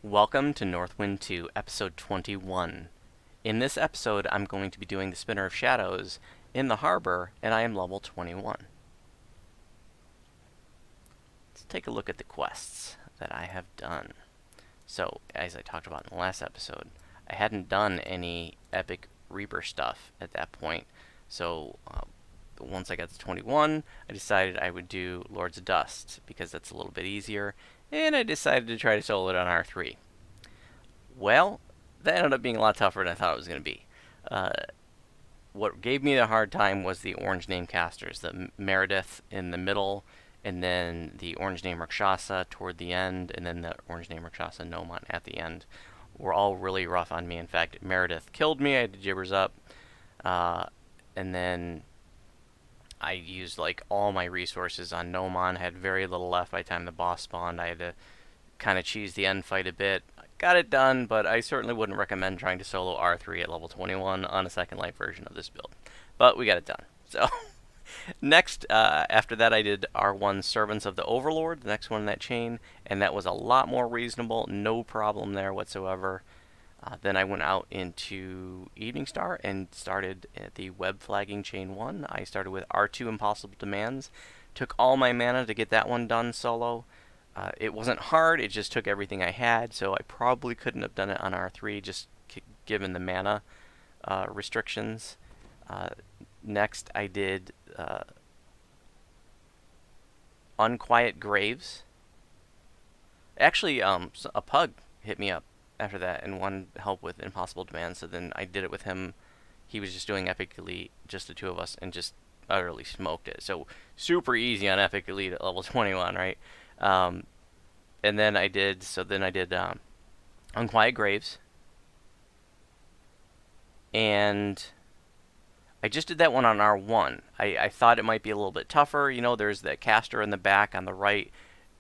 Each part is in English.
Welcome to Northwynd 2, episode 21. In this episode, I'm going to be doing the Spinner of Shadows in the harbor, and I am level 21. Let's take a look at the quests that I have done. So, as I talked about in the last episode, I hadn't done any epic Reaper stuff at that point, so once I got to 21, I decided I would do Lords of Dust, because that's a little bit easier, and I decided to try to solo it on R3. Well, that ended up being a lot tougher than I thought it was going to be. What gave me a hard time was the orange name casters, the Meredith in the middle, and then the orange name Rakshasa toward the end, and then the orange name Rakshasa Nomon at the end. Were all really rough on me. In fact, Meredith killed me. I had to gibbers up, and then I used like all my resources on Nomon. Had very little left by the time the boss spawned. I had to kind of cheese the end fight a bit. Got it done, but I certainly wouldn't recommend trying to solo R3 at level 21 on a second life version of this build. But we got it done. So next, after that, I did R1 Servants of the Overlord, the next one in that chain, and that was a lot more reasonable. No problem there whatsoever. Then I went out into Evening Star and started at the Web Flagging Chain 1. I started with R2 Impossible Demands. Took all my mana to get that one done solo. It wasn't hard, it just took everything I had, so I probably couldn't have done it on R3 just given the mana restrictions. Next I did Unquiet Graves. Actually, a pug hit me up after that and wanted help with Impossible Demands, so then I did it with him. He was just doing Epic Elite, just the two of us, and just utterly smoked it. So super easy on Epic Elite at level 21, right? And then I did, Unquiet Graves. And I just did that one on R1. I thought it might be a little bit tougher. You know, there's the caster in the back on the right.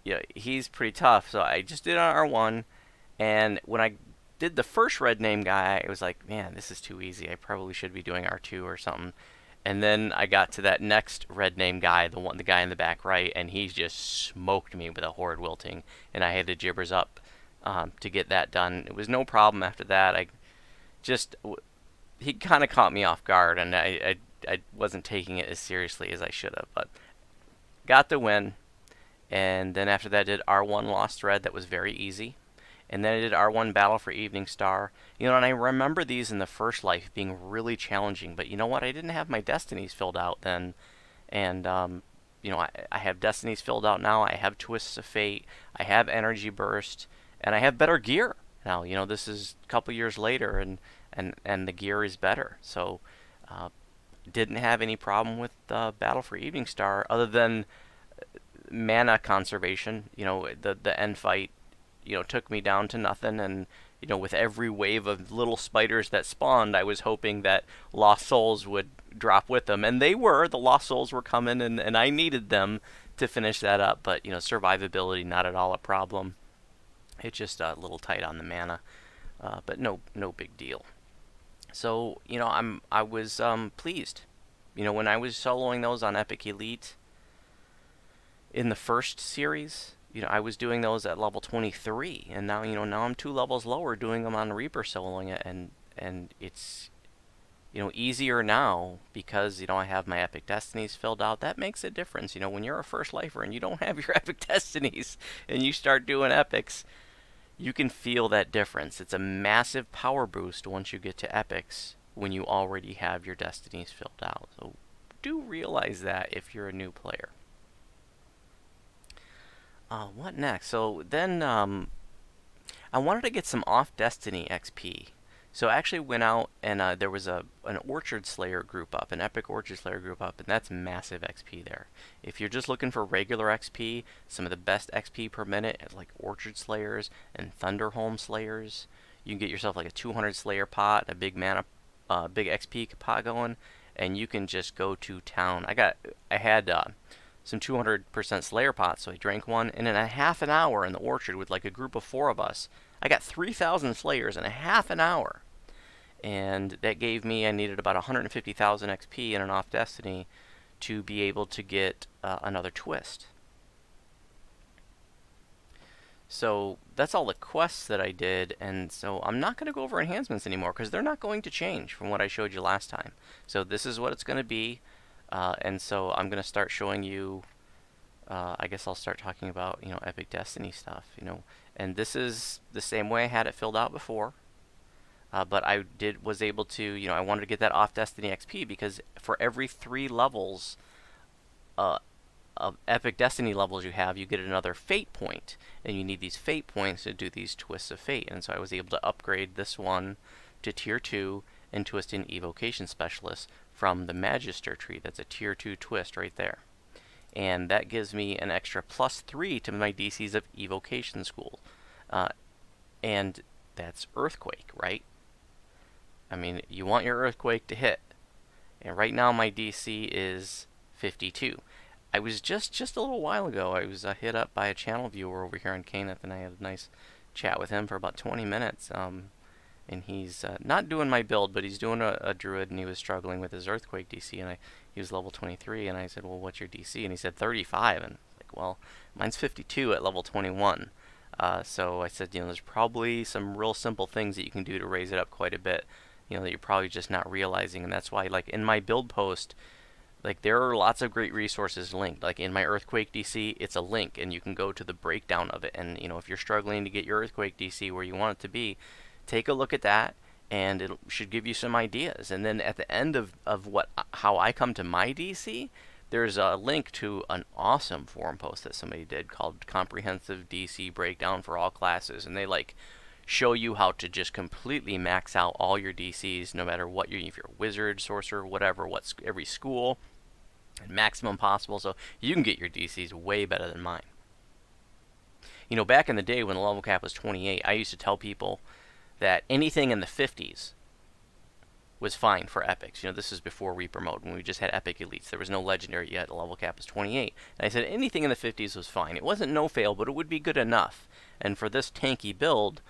Yeah, he's pretty tough. So I just did it on R1. And when I did the first red name guy, I was like, man, this is too easy. I probably should be doing R2 or something. And then I got to that next red name guy, the guy in the back right, and he just smoked me with a Horrid Wilting, and I had to gibbers up to get that done. It was no problem after that. He kind of caught me off guard, and I wasn't taking it as seriously as I should have, but got the win. And then after that, I did R1 Lost Thread. That was very easy. And then I did R1 Battle for Evening Star. You know, and I remember these in the first life being really challenging. But you know what? I didn't have my destinies filled out then. And, you know, I have destinies filled out now. I have Twists of Fate. I have Energy Burst. And I have better gear now. You know, this is a couple years later, and the gear is better. So, didn't have any problem with Battle for Evening Star other than mana conservation. You know, the end fight, you know, took me down to nothing, and you know, with every wave of little spiders that spawned, I was hoping that Lost Souls would drop with them, and they were. The Lost Souls were coming, and I needed them to finish that up, but you know, survivability not at all a problem. It's just a little tight on the mana, but no big deal. So you know, I was pleased. You know, when I was soloing those on Epic Elite in the first series, you know, I was doing those at level 23, and now, you know, now I'm 2 levels lower doing them on Reaper soloing it, and it's, you know, easier now because, you know, I have my Epic Destinies filled out. That makes a difference. You know, when you're a first lifer and you don't have your Epic Destinies and you start doing Epics, you can feel that difference. It's a massive power boost once you get to Epics when you already have your Destinies filled out. So do realize that if you're a new player. What next? So then I wanted to get some off Destiny XP. So I actually went out and there was an Orchard Slayer group up, an Epic Orchard Slayer group up, and that's massive XP there. If you're just looking for regular XP, some of the best XP per minute is like Orchard Slayers and Thunderhome Slayers. You can get yourself like a 200 Slayer pot, a big mana, big XP pot going, and you can just go to town. I had some 200% Slayer pots, so I drank one, and in a half an hour in the orchard with like a group of 4 of us, I got 3,000 Slayers in a half an hour. And that gave me, I needed about 150,000 XP in an off Destiny to be able to get another twist. So that's all the quests that I did, and so I'm not going to go over enhancements anymore because they're not going to change from what I showed you last time. So this is what it's going to be, and so I'm going to start showing you. I guess I'll start talking about Epic Destiny stuff, and this is the same way I had it filled out before. But I was able to, I wanted to get that off Destiny XP because for every 3 levels of Epic Destiny levels you have, you get another fate point, and you need these fate points to do these twists of fate. And so I was able to upgrade this one to tier 2 and twist in Evocation Specialist from the Magister tree. That's a tier 2 twist right there. And that gives me an extra +3 to my DCs of Evocation School. And that's Earthquake, right? I mean, you want your Earthquake to hit. And right now my DC is 52. I was just a little while ago, I was hit up by a channel viewer over here on Kenneth, and I had a nice chat with him for about 20 minutes. And he's not doing my build, but he's doing a Druid, and he was struggling with his Earthquake DC, and he was level 23, and I said, well, what's your DC? And he said 35, and like, well, mine's 52 at level 21. So I said, there's probably some real simple things that you can do to raise it up quite a bit, that you're probably just not realizing, and that's why, like, in my build post, like, there are lots of great resources linked. Like in my Earthquake DC, it's a link, and you can go to the breakdown of it. And if you're struggling to get your Earthquake DC where you want it to be, take a look at that, and it should give you some ideas. And then at the end of how I come to my DC, there's a link to an awesome forum post that somebody did called Comprehensive DC Breakdown for All Classes, and they show you how to just completely max out all your DCs, no matter what if you're a wizard, sorcerer, whatever, every school, and maximum possible, so you can get your DCs way better than mine. Back in the day when the level cap was 28, I used to tell people that anything in the 50s was fine for epics. This is before Reaper mode, when we just had epic elites. There was no legendary yet. The level cap was 28. And I said anything in the 50s was fine. It wasn't no fail, but it would be good enough. And for this tanky build,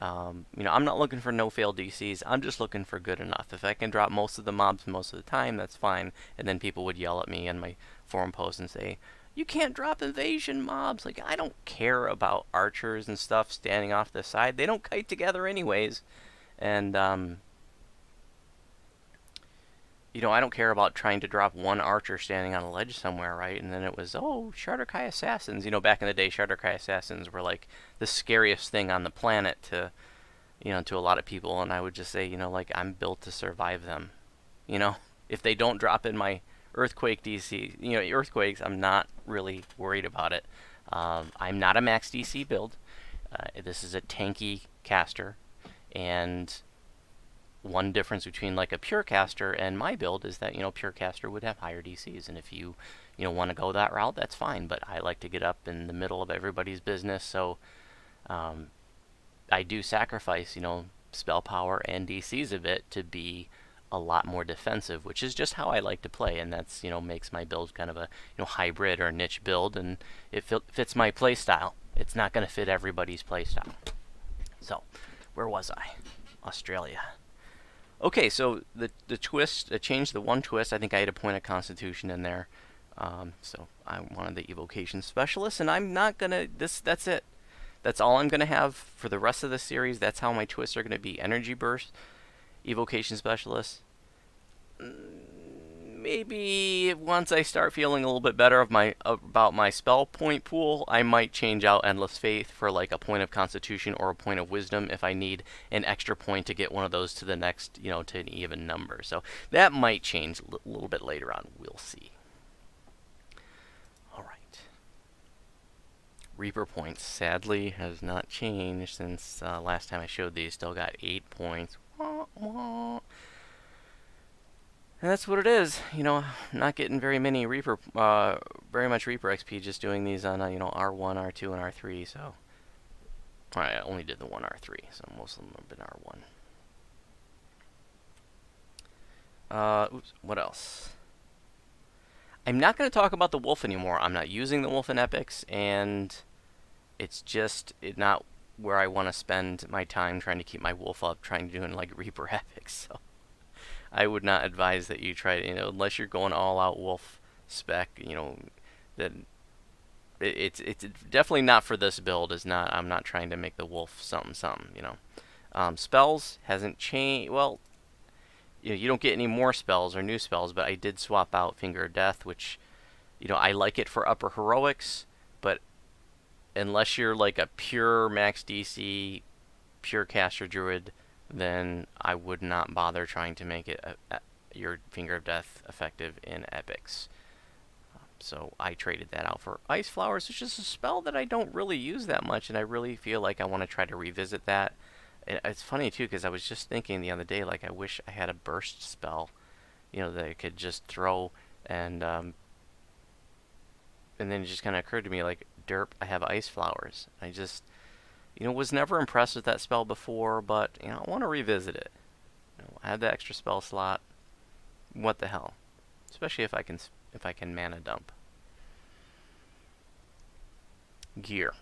I'm not looking for no-fail DCs. I'm just looking for good enough. If I can drop most of the mobs most of the time, that's fine. And then people would yell at me in my forum post and say, you can't drop invasion mobs. Like, I don't care about archers and stuff standing off the side. They don't kite together anyways. And, I don't care about trying to drop one archer standing on a ledge somewhere, right? And then it was, oh, Shardarkai Assassins. Back in the day, Shardarkai Assassins were like the scariest thing on the planet to a lot of people. And I would just say, like, I'm built to survive them. If they don't drop in my Earthquake DC, Earthquakes, I'm not really worried about it. I'm not a max DC build. This is a tanky caster, and one difference between like a pure caster and my build is that pure caster would have higher DCs, and if you want to go that route, that's fine. But I like to get up in the middle of everybody's business, so I do sacrifice spell power and DCs a bit to be a lot more defensive, which is just how I like to play, and that's makes my build kind of a hybrid or niche build, and it fits my play style. It's not going to fit everybody's play style. So, where was I? Australia. Okay, so the twist, changed the one twist. I think I had a point of Constitution in there. So I wanted the Evocation Specialist, and I'm not gonna, that's it. That's all I'm gonna have for the rest of the series. That's how my twists are gonna be. Energy Burst, Evocation Specialist. Maybe once I start feeling a little bit better about my spell point pool, I might change out Endless Faith for like a point of Constitution or a point of Wisdom if I need an extra point to get one of those to the next, to an even number. So that might change a little bit later on. We'll see. All right. Reaper points sadly has not changed since last time I showed these. Still got 8 points. Wah, wah. And that's what it is, not getting very many Reaper, very much Reaper XP, just doing these on, R1, R2, and R3, so. Alright, I only did the one R3, so most of them have been R1. Oops, what else? I'm not going to talk about the Wolf anymore. I'm not using the Wolf in Epics, and it's just not where I want to spend my time trying to keep my Wolf up, trying to do like Reaper Epics, so. I would not advise that you try to, unless you're going all out Wolf spec, then it's definitely not for this build. I'm not trying to make the wolf something something. You know, spells hasn't changed. Well, you don't get any more spells or new spells, but I did swap out Finger of Death, which, I like it for upper heroics, but unless you're like a pure max DC, pure caster druid, then I would not bother trying to make it your Finger of Death effective in epics. So I traded that out for Ice Flowers, which is a spell that I don't really use that much, and I really feel like I want to try to revisit that. And it's funny too, because I was just thinking the other day, like, I wish I had a burst spell, that I could just throw, and then it just kind of occurred to me, like, derp, I have Ice Flowers. I just, was never impressed with that spell before, but, I want to revisit it. I have the extra spell slot. What the hell? Especially if I can mana dump. Gear.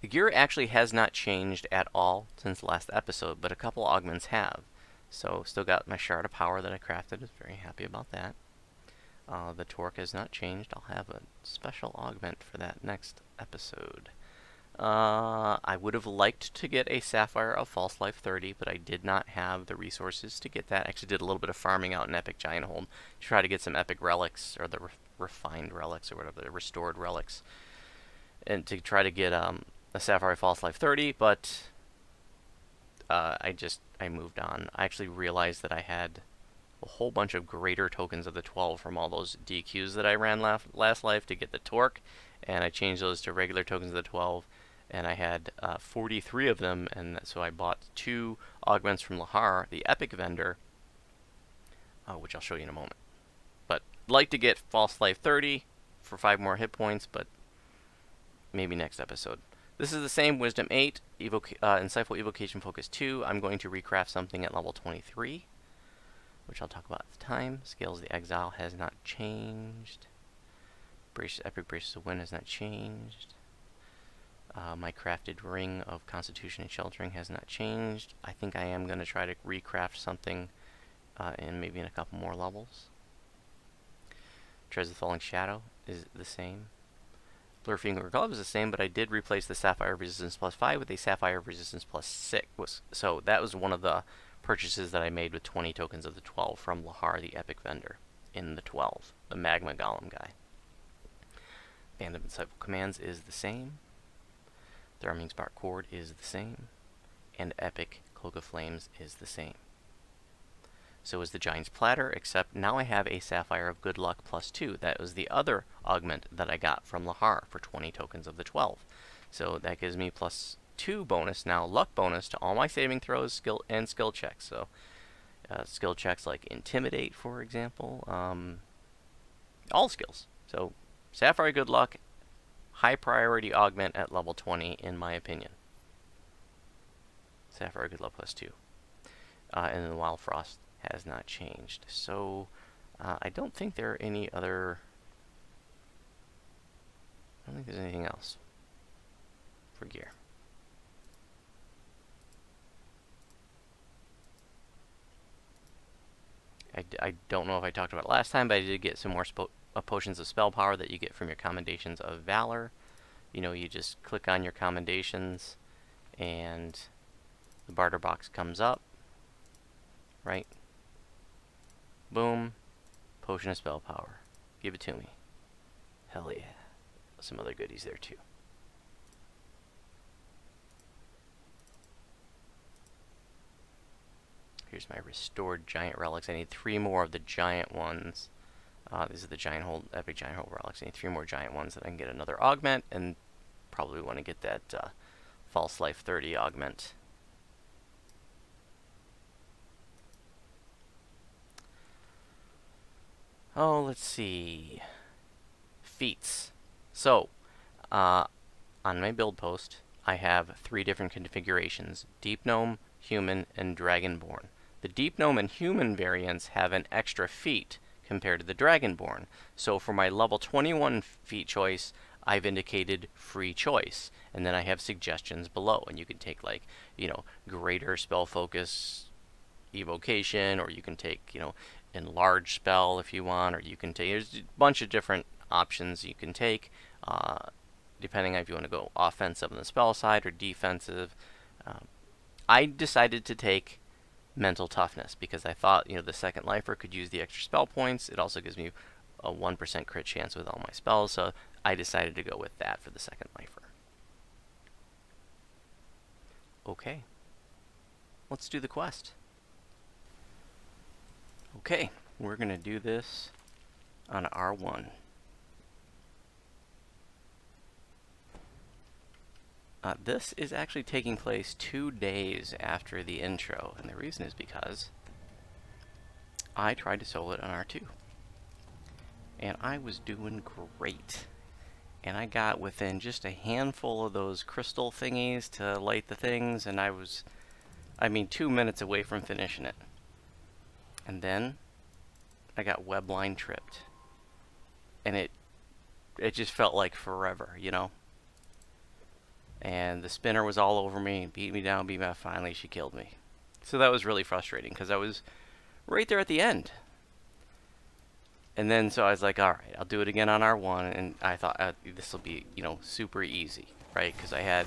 The gear actually has not changed at all since the last episode, but a couple augments have. So, still got my Shard of Power that I crafted. Very happy about that. The torque has not changed. I'll have a special augment for that next episode. I would have liked to get a Sapphire of False Life 30, but I did not have the resources to get that. Actually did a little bit of farming out in Epic Giant Hold to try to get some epic relics, or the refined relics, or whatever, the restored relics, and to try to get a Sapphire of False Life 30, but I moved on. I actually realized that I had a whole bunch of greater tokens of the 12 from all those DQs that I ran last life to get the torque, and I changed those to regular tokens of the 12, and I had 43 of them, and so I bought 2 augments from Lahar, the epic vendor, which I'll show you in a moment. But like to get False Life 30 for 5 more hit points, but maybe next episode. This is the same Wisdom 8, Insightful Evocation Focus 2. I'm going to recraft something at level 23, which I'll talk about at the time. Scales of the Exile has not changed. Epic Braces of Wind has not changed. My crafted Ring of Constitution and Sheltering has not changed. I think I am going to try to recraft something maybe in a couple more levels. Treasure of the Falling Shadow is the same. Blur Finger Glove is the same, but I did replace the Sapphire Resistance plus 5 with a Sapphire Resistance plus 6. So that was one of the purchases that I made with 20 tokens of the 12 from Lahar, the epic vendor, in the 12, the Magma Golem guy. Band of Insightful Commands is the same. Thruming Spark Cord is the same. And Epic Cloak of Flames is the same. So is the Giant's Platter, except now I have a Sapphire of Good Luck plus 2. That was the other augment that I got from Lahar for 20 tokens of the 12. So that gives me plus 2 bonus, now luck bonus, to all my saving throws, skill checks. So skill checks like Intimidate, for example. All skills. So Sapphire Good Luck, high priority augment at level 20, in my opinion. Sapphire Good Luck plus 2. And then the Wild Frost has not changed. So I don't think there are any other... I don't think there's anything else for gear. I don't know if I talked about it last time, but I did get some more potions of spell power that you get from your commendations of valor. You just click on your commendations and the barter box comes up, right? Boom, potion of spell power. Give it to me. Hell yeah. Some other goodies there too. Here's my restored giant relics. I need 3 more of the giant ones. These are the epic giant hold relics. I need 3 more giant ones that I can get another augment, and probably want to get that False Life 30 augment. Oh, let's see. Feats. So, on my build post, I have 3 different configurations: Deep Gnome, Human, and Dragonborn. The Deep Gnome and Human variants have an extra feat compared to the Dragonborn. So for my level 21 feat choice, I've indicated free choice. And then I have suggestions below. And you can take, like, greater spell focus evocation, or you can take, enlarge spell if you want, or you can take, there's a bunch of different options you can take, depending on if you want to go offensive on the spell side or defensive. I decided to take mental toughness because I thought, the second lifer could use the extra spell points. It also gives me a 1% crit chance with all my spells, so I decided to go with that for the second lifer. Okay, let's do the quest. Okay, we're going to do this on R1. This is actually taking place 2 days after the intro, and the reason is because I tried to solo it on R2. And I was doing great. And I got within just a handful of those crystal thingies to light the things, and I was, 2 minutes away from finishing it. And then I got webline tripped. And it just felt like forever, And the spinner was all over me, beat me down, finally she killed me. So that was really frustrating, because I was right there at the end. And then, so I was like, alright, I'll do it again on R1, and I thought this will be, super easy, right? Because I had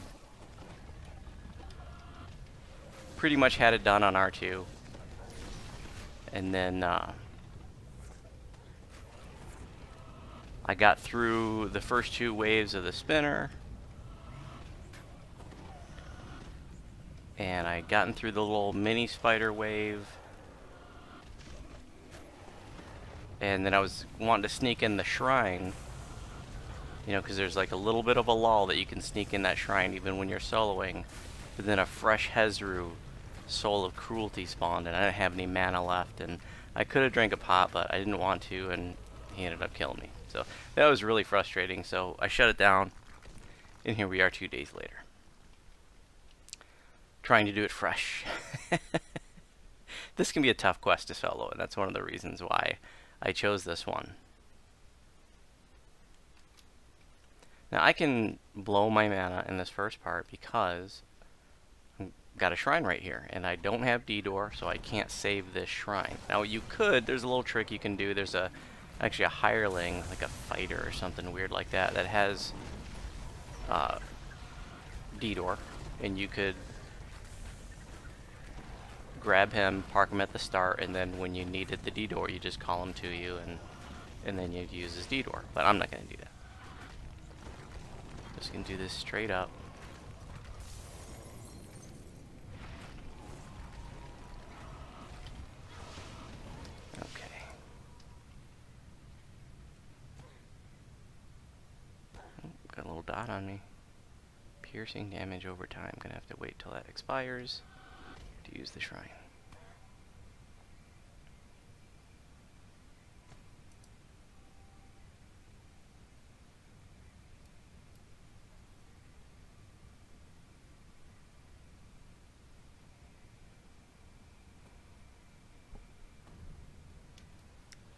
pretty much had it done on R2. And then, I got through the first 2 waves of the spinner. And I gotten through the little mini spider wave. And then I was wanting to sneak in the shrine, because there's like a little bit of a lull that you can sneak in that shrine even when you're soloing. But then a fresh Hezru, Soul of Cruelty, spawned, and I didn't have any mana left, and I could have drank a pot, but I didn't want to, and he ended up killing me. So that was really frustrating, so I shut it down, and here we are 2 days later. Trying to do it fresh. This can be a tough quest to solo, and that's one of the reasons why I chose this one. Now I can blow my mana in this first part because I've got a shrine right here, and I don't have D-Door, so I can't save this shrine. Now you could, there's a little trick you can do. There's actually a hireling, like a fighter or something weird like that, that has D-Door, and you could grab him, park him at the start, and then when you needed the D-Door, you just call him to you, and then you'd use his D-Door. But I'm not going to do that. Just going to do this straight up. Okay. Oh, got a little dot on me. Piercing damage over time. Going to have to wait till that expires to use the shrine.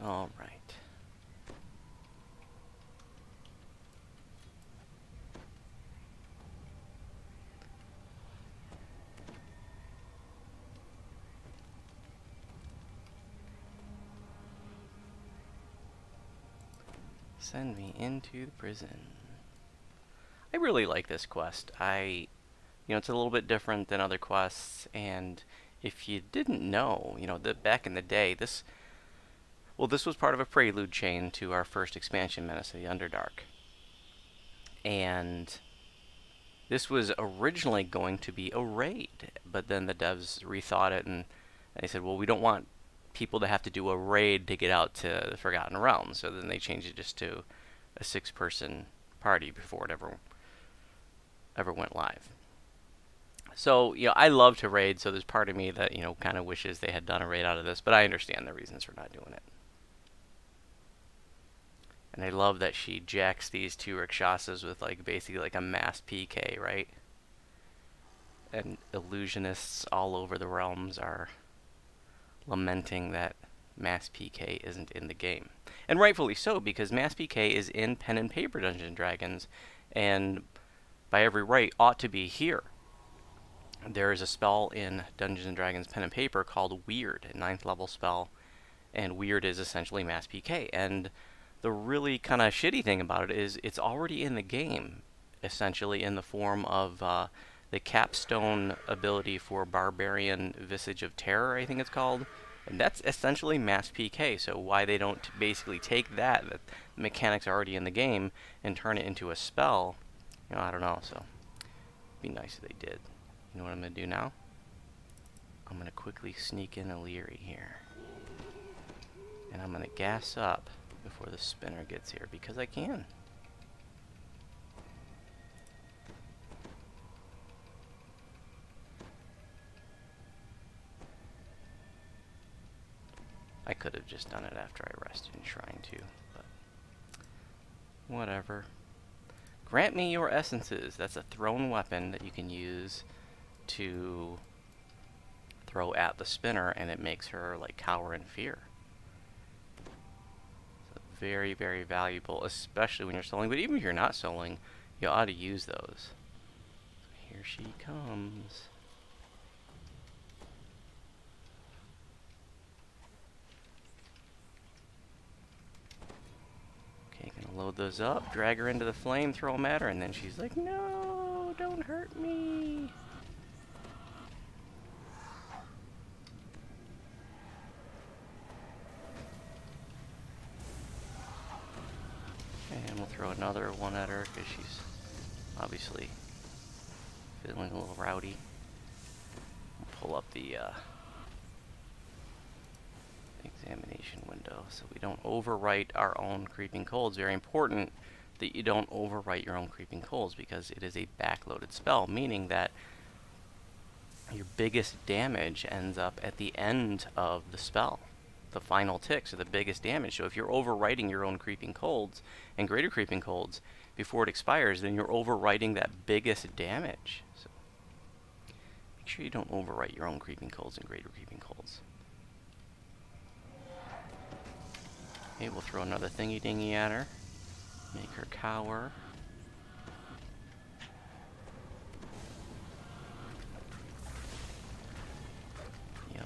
All right. Send me into the prison. I really like this quest. It's a little bit different than other quests, and if you didn't know, that back in the day, this was part of a prelude chain to our first expansion, Menace of the Underdark. And this was originally going to be a raid, but then the devs rethought it, and they said, well, we don't want people to have to do a raid to get out to the Forgotten Realms, so then they changed it just to a 6-person party before it ever went live. So, I love to raid, so there's part of me that, kind of wishes they had done a raid out of this, but I understand the reasons for not doing it. And I love that she jacks these 2 Rakshasas with, basically like a mass PK, right? And illusionists all over the realms are lamenting that mass PK isn't in the game. And rightfully so, because mass PK is in pen and paper Dungeons & Dragons, and by every right ought to be here. There is a spell in Dungeons & Dragons pen and paper called Weird, a 9th level spell, and weird is essentially mass PK. And the really kind of shitty thing about it is it's already in the game, essentially in the form of the capstone ability for Barbarian Visage of Terror, I think it's called. And that's essentially mass PK, so why they don't basically take that the mechanics are already in the game, and turn it into a spell, you know, I don't know, so it'd be nice if they did. You know what I'm going to do now? I'm going to quickly sneak in a Leary here. And I'm going to gas up before the spinner gets here, because I can. I could have just done it after I rested in Shrine too, but whatever. Grant me your essences. That's a thrown weapon that you can use to throw at the spinner, and it makes her like cower in fear. So very, very valuable, especially when you're soloing, but even if you're not soloing, you ought to use those. So here she comes. Load those up, drag her into the flame, throw them at her, and then she's like, no, don't hurt me. And we'll throw another one at her because she's obviously feeling a little rowdy. We'll pull up the examination window so we don't overwrite our own creeping colds. Very important that you don't overwrite your own creeping colds, because it is a backloaded spell, meaning that your biggest damage ends up at the end of the spell. The final ticks are the biggest damage. So if you're overwriting your own creeping colds and greater creeping colds before it expires, then you're overwriting that biggest damage. So make sure you don't overwrite your own creeping colds and greater creeping colds. Okay, we'll throw another thingy dingy at her. Make her cower. Yep.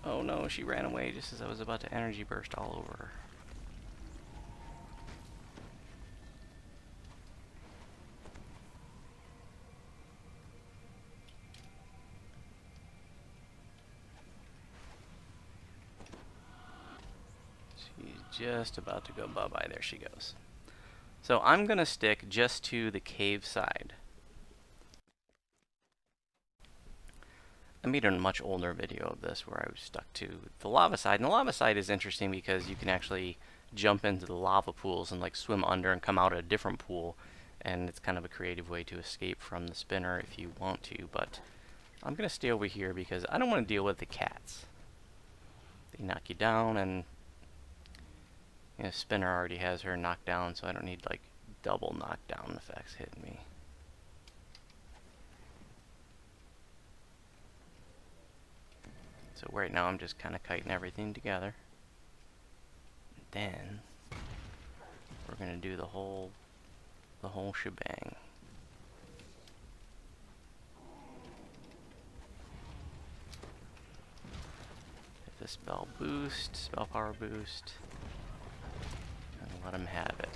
Oh no, she ran away just as I was about to energy burst all over her. She's just about to go bye-bye. There she goes. So I'm going to stick just to the cave side. I made a much older video of this where I was stuck to the lava side. And the lava side is interesting because you can actually jump into the lava pools and like swim under and come out at a different pool. And it's kind of a creative way to escape from the spinner if you want to. But I'm going to stay over here because I don't want to deal with the cats. They knock you down, and you know, spinner already has her knocked down, so I don't need like double knockdown effects hitting me. So right now I'm just kind of kiting everything together. Then we're gonna do the whole shebang. Hit the spell boost, spell power boost, and let him have it.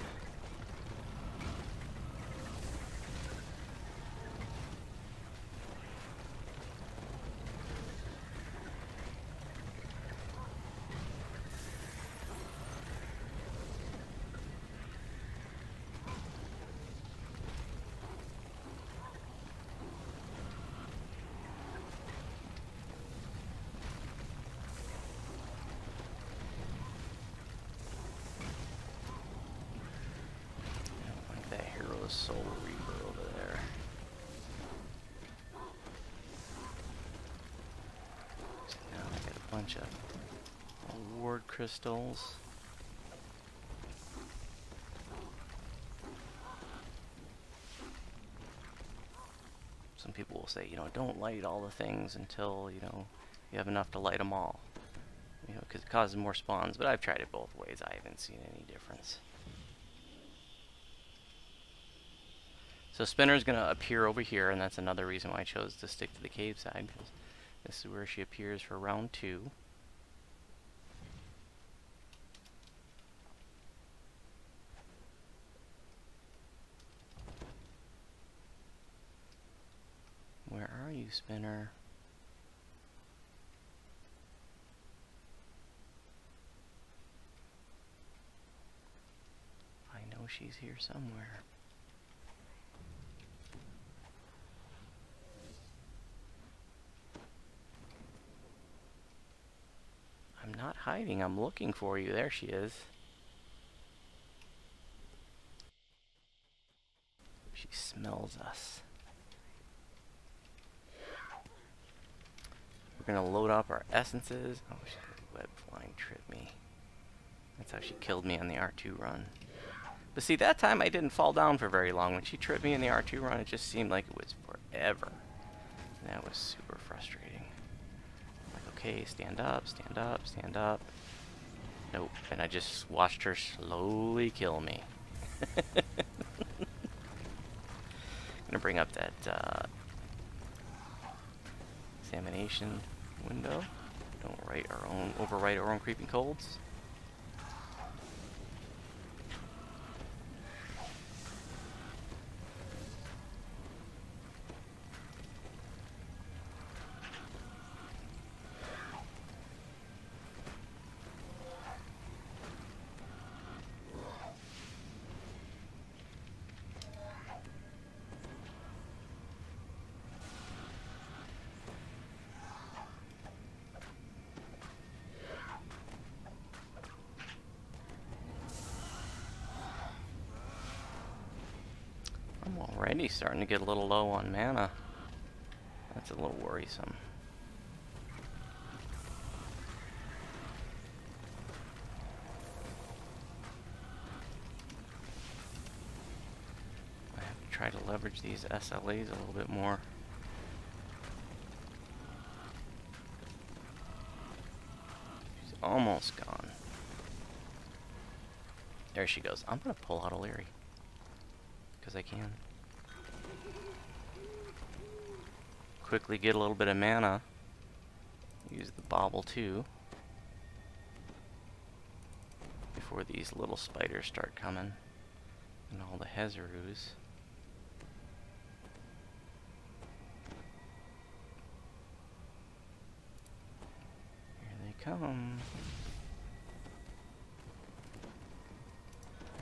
Soul Reaper over there. So now I got a bunch of ward crystals. Some people will say, you know, don't light all the things until, you know, you have enough to light them all. You know, because it causes more spawns, but I've tried it both ways. I haven't seen any difference. So Spinner's going to appear over here, and that's another reason why I chose to stick to the cave side, because this is where she appears for round 2. Where are you, Spinner? I know she's here somewhere. I'm not hiding, I'm looking for you. There she is. She smells us. We're gonna load up our essences. Oh, she web flying tripped me. That's how she killed me on the R2 run. But see, that time I didn't fall down for very long. When she tripped me in the R2 run, it just seemed like it was forever. And that was super frustrating. Like, okay, stand up, stand up, stand up. Nope. And I just watched her slowly kill me. I'm gonna bring up that examination window. Don't overwrite our own creeping colds. I'm already starting to get a little low on mana. That's a little worrisome. I have to try to leverage these SLAs a little bit more. She's almost gone. There she goes. I'm gonna pull out O'Leary. Because I can. Quickly get a little bit of mana. Use the bauble too. Before these little spiders start coming. And all the Hezarus. Here they come.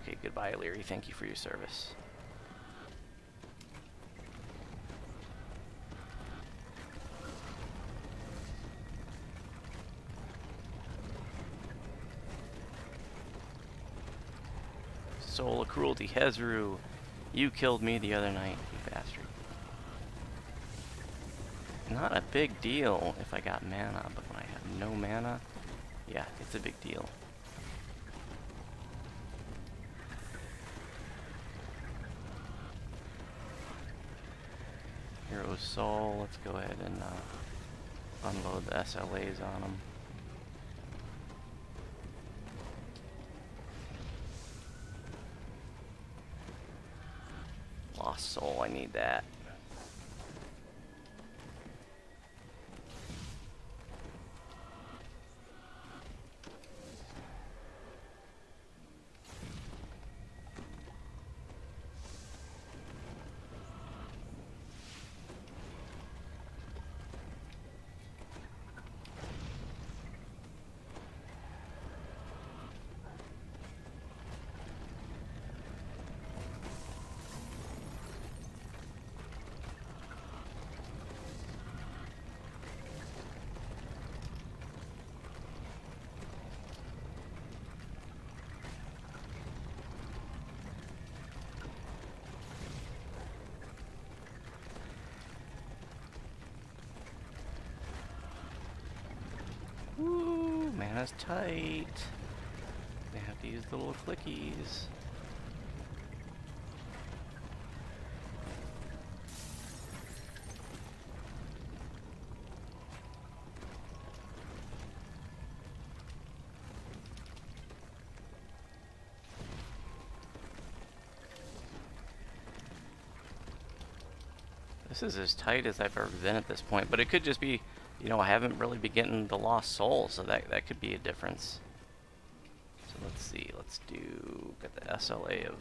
Okay, goodbye, O'Leary. Thank you for your service. Soul of Cruelty, Hezaru. You killed me the other night, you bastard. Not a big deal if I got mana, but when I have no mana, yeah, it's a big deal. Hero's Soul, let's go ahead and unload the SLAs on them. Lost Soul, I need that. Woo, mana's tight. They have to use the little clickies. This is as tight as I've ever been at this point, but it could just be, you know, I haven't really been getting the lost soul, so that could be a difference. So let's see, let's do, get the SLA of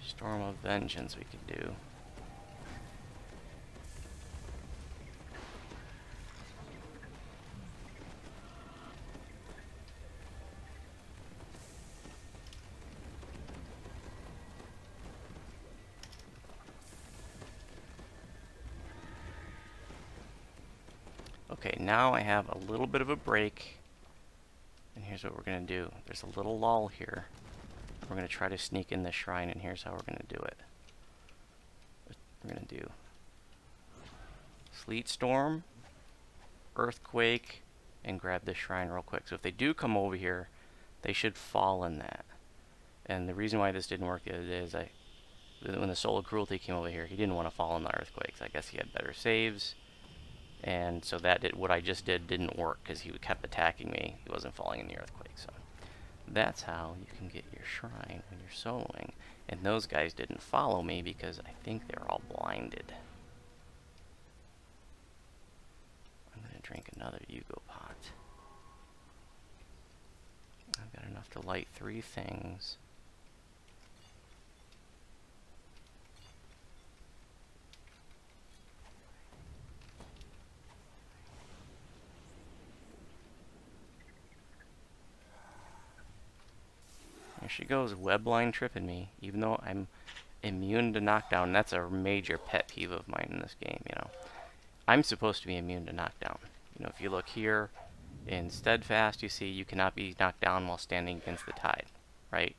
Storm of Vengeance we could do. Okay, now I have a little bit of a break, and here's what we're going to do. There's a little lull here. We're going to try to sneak in the shrine, and here's how we're going to do it. We're going to do Sleet Storm, Earthquake, and grab the shrine real quick. So if they do come over here, they should fall in that. And the reason why this didn't work the other day is when the Soul of Cruelty came over here, he didn't want to fall in the Earthquakes. I guess he had better saves. And so that did, what I just did didn't work because he kept attacking me. He wasn't falling in the Earthquake. So that's how you can get your shrine when you're soloing. And those guys didn't follow me because I think they're all blinded. I'm going to drink another Yugo pot. I've got enough to light 3 things. There she goes, webline tripping me, even though I'm immune to knockdown. That's a major pet peeve of mine in this game, you know. I'm supposed to be immune to knockdown. You know, if you look here in Steadfast, you see you cannot be knocked down while standing against the tide, right?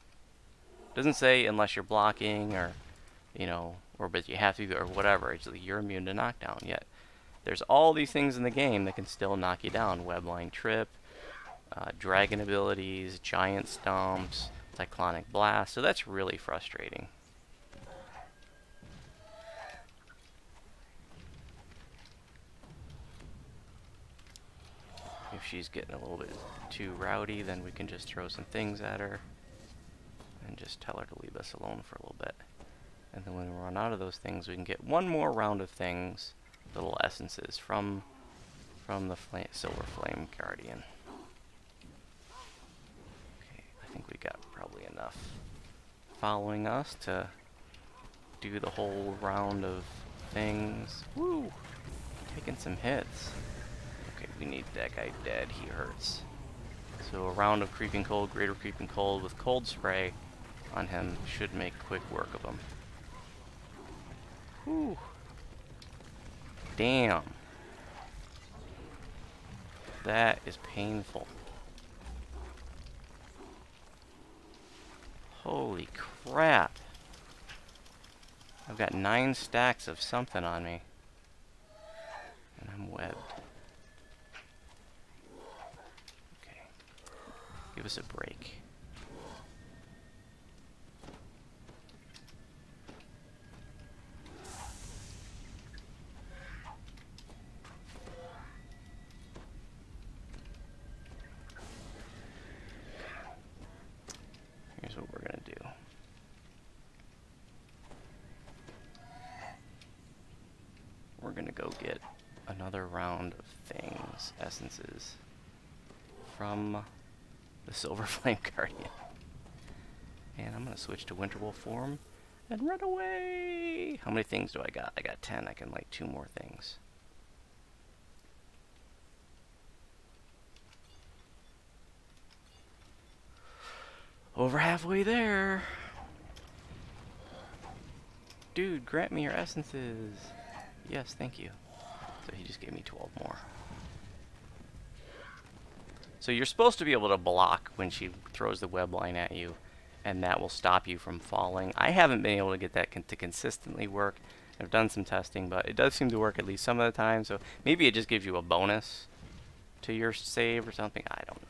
Doesn't say unless you're blocking or, you know, or but you have to or whatever. It's like you're immune to knockdown. Yet there's all these things in the game that can still knock you down. Webline trip, dragon abilities, giant stomps, cyclonic blast. So that's really frustrating. If she's getting a little bit too rowdy, then we can just throw some things at her and just tell her to leave us alone for a little bit. And then when we run out of those things, we can get one more round of things, little essences from the Silver Flame Guardian. Okay, I think we got probably enough following us to do the whole round of things. Woo! Taking some hits. Okay, we need that guy dead. He hurts. So a round of Creeping Cold, Greater Creeping Cold with Cold Spray on him should make quick work of him. Whew. Damn. That is painful. Holy crap. I've got 9 stacks of something on me. And I'm webbed. Okay. Give us a break. Here's what we're going to do. We're going to go get another round of things, essences, from the Silver Flame Guardian. And I'm going to switch to Winterwolf form and run away! How many things do I got? I got 10. I can light 2 more things. Over halfway there. Dude, grant me your essences. Yes, thank you. So he just gave me 12 more. So you're supposed to be able to block when she throws the web line at you, and that will stop you from falling. I haven't been able to get that to consistently work. I've done some testing, but it does seem to work at least some of the time. So maybe it just gives you a bonus to your save or something. I don't know.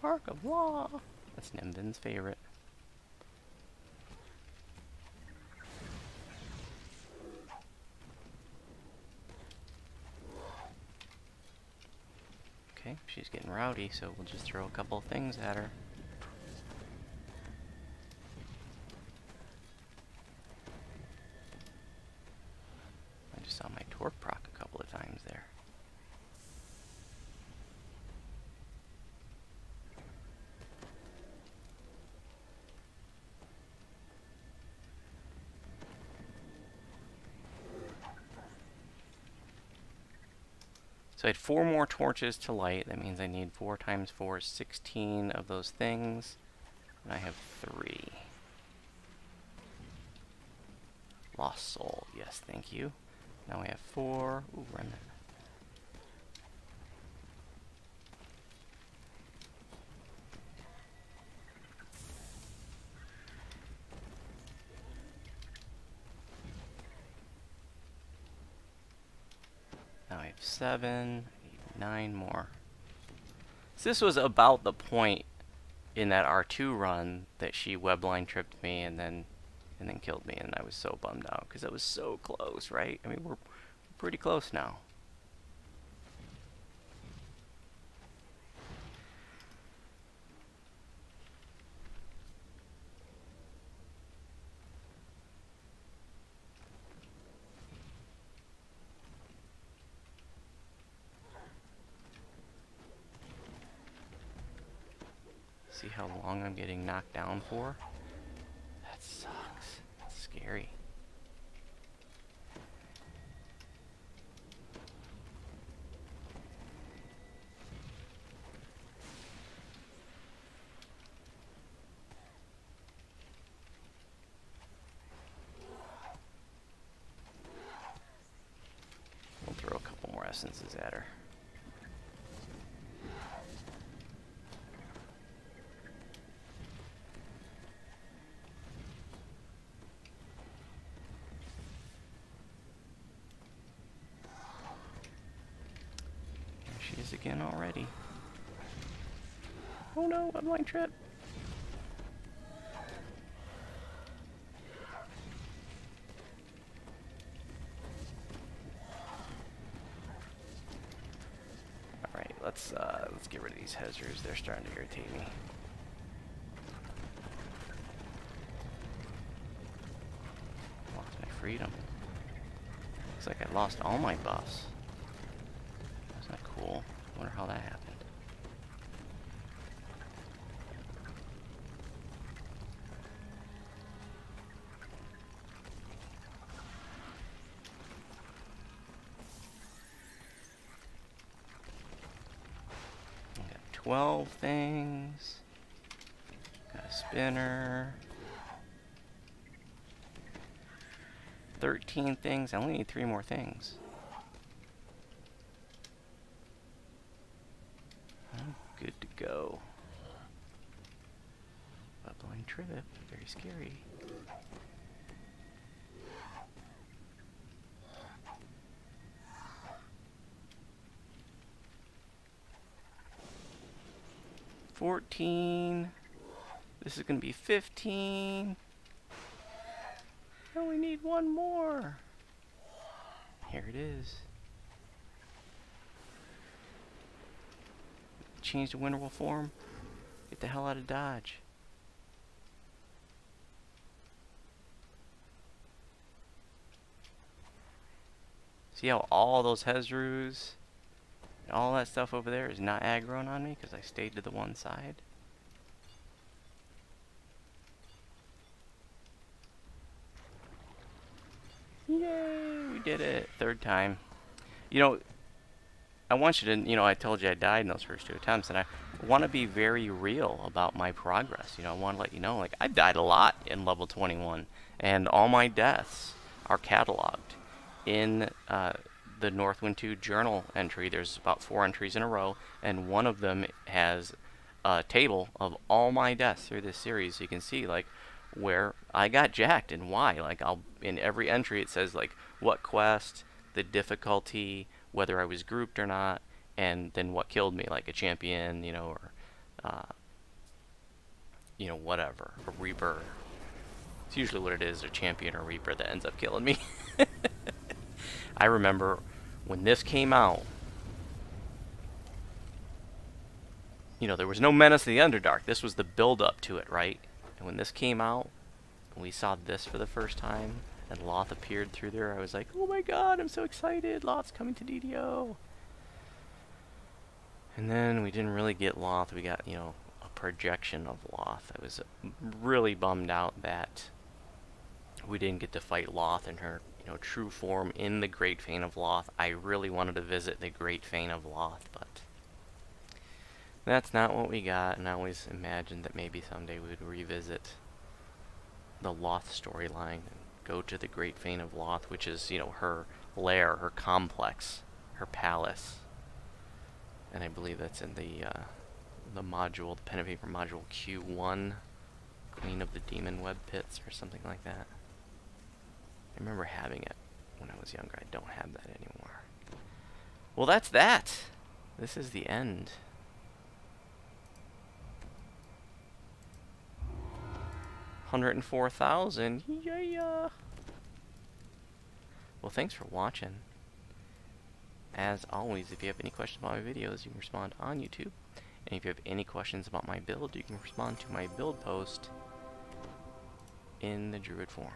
Mark of Law. That's Nimvin's favorite. Okay, she's getting rowdy, so we'll just throw a couple of things at her. I just saw my torque proc a couple of times there. So I had 4 more torches to light. That means I need 4 times 4 is 16 of those things. And I have 3. Lost soul. Yes, thank you. Now we have 4. Ooh, remnant. Now I have 7. I need 9 more. So this was about the point in that R2 run that she webline tripped me and then killed me, and I was so bummed out because it was so close, right? I mean, we're pretty close now. See how long I'm getting knocked down for? That sucks. That's scary. We'll throw a couple more essences at her. She is again already. Oh no, webline trip. Alright, let's get rid of these Hezers. They're starting to irritate me. Lost my freedom. Looks like I lost all my buffs. That's not cool. Wonder how that happened. I got 12 things. Got a spinner. 13 things. I only need 3 more things. I'm good to go. Webline trip. Very scary. $14. This is going to be 15. I only need 1 more. Here it is. Change to Winterwolf form. Get the hell out of Dodge. See how all those Hezrus and all that stuff over there is not aggroing on me because I stayed to the one side? Yay, we did it. 3rd time. You know, I want you to, I told you I died in those first 2 attempts, and I want to be very real about my progress. I want to let you know, like, I've died a lot in level 21, and all my deaths are cataloged in the Northwynd 2 journal entry. There's about 4 entries in a row, and one of them has a table of all my deaths through this series, so you can see, like, where I got jacked and why. Like, in every entry it says, like, what quest, the difficulty, whether I was grouped or not, and then what killed me, like a champion, or whatever, a reaper. It's usually what it is, a champion or reaper that ends up killing me. I remember when this came out, you know, there was no Menace of the Underdark. This was the build-up to it, right? And when this came out, we saw this for the first time, and Loth appeared through there, I was like, oh my god, I'm so excited, Loth's coming to DDO. And then we didn't really get Loth, we got, you know, a projection of Loth. I was really bummed out that we didn't get to fight Loth in her, you know, true form in the Great Fane of Loth. I really wanted to visit the Great Fane of Loth, but that's not what we got, and I always imagined that maybe someday we would revisit the Loth storyline and go to the Great Fane of Loth, which is, you know, her lair, her complex, her palace. And I believe that's in the module, the pen and paper module Q1, Queen of the Demon Web Pits, or something like that. I remember having it when I was younger. I don't have that anymore. Well, that's that. This is the end. $104,000. Yeah. Well, thanks for watching. As always, if you have any questions about my videos, you can respond on YouTube. And if you have any questions about my build, you can respond to my build post in the Druid forum.